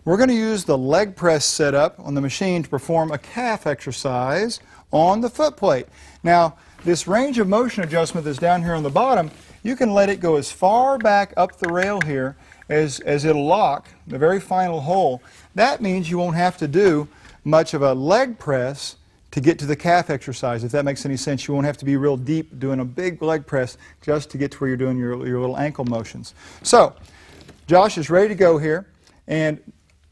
We're going to use the leg press setup on the machine to perform a calf exercise on the foot plate. Now, this range of motion adjustment that's down here on the bottom, you can let it go as far back up the rail here as it'll lock, the very final hole. That means you won't have to do much of a leg press to get to the calf exercise. If that makes any sense, you won't have to be real deep doing a big leg press just to get to where you're doing your little ankle motions. So, Josh is ready to go here, and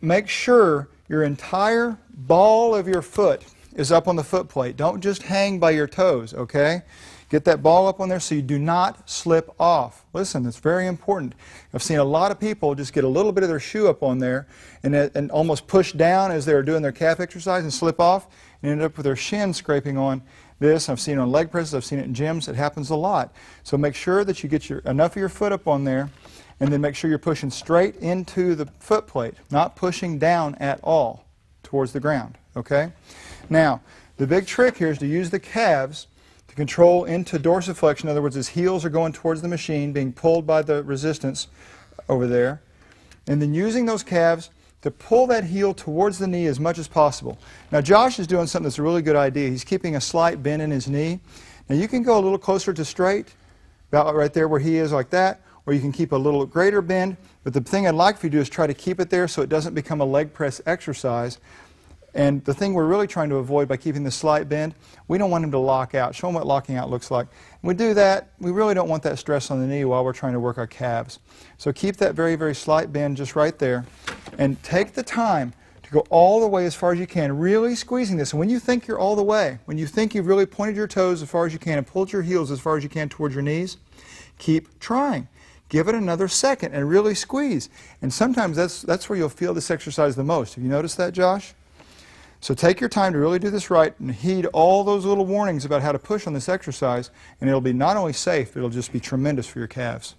make sure your entire ball of your foot is up on the foot plate. Don't just hang by your toes, okay? Get that ball up on there so you do not slip off. Listen, it's very important. I've seen a lot of people just get a little bit of their shoe up on there and almost push down as they're doing their calf exercise and slip off and end up with their shin scraping on this. I've seen it on leg presses. I've seen it in gyms. It happens a lot. So make sure that you get enough of your foot up on there, and then make sure you're pushing straight into the foot plate, not pushing down at all towards the ground, okay? Now, the big trick here is to use the calves to control into dorsiflexion. In other words, his heels are going towards the machine, being pulled by the resistance over there. And then using those calves to pull that heel towards the knee as much as possible. Now, Josh is doing something that's a really good idea. He's keeping a slight bend in his knee. Now, you can go a little closer to straight, about right there where he is, like that, or you can keep a little greater bend. But the thing I'd like for you to do is try to keep it there so it doesn't become a leg press exercise. And the thing we're really trying to avoid by keeping the slight bend, we don't want him to lock out. Show him what locking out looks like. When we do that, we really don't want that stress on the knee while we're trying to work our calves. So keep that very, very slight bend just right there. And take the time to go all the way as far as you can, really squeezing this. And when you think you're all the way, when you think you've really pointed your toes as far as you can and pulled your heels as far as you can towards your knees, keep trying. Give it another second and really squeeze. And sometimes that's where you'll feel this exercise the most. Have you noticed that, Josh? So take your time to really do this right and heed all those little warnings about how to push on this exercise, and it'll be not only safe, but it'll just be tremendous for your calves.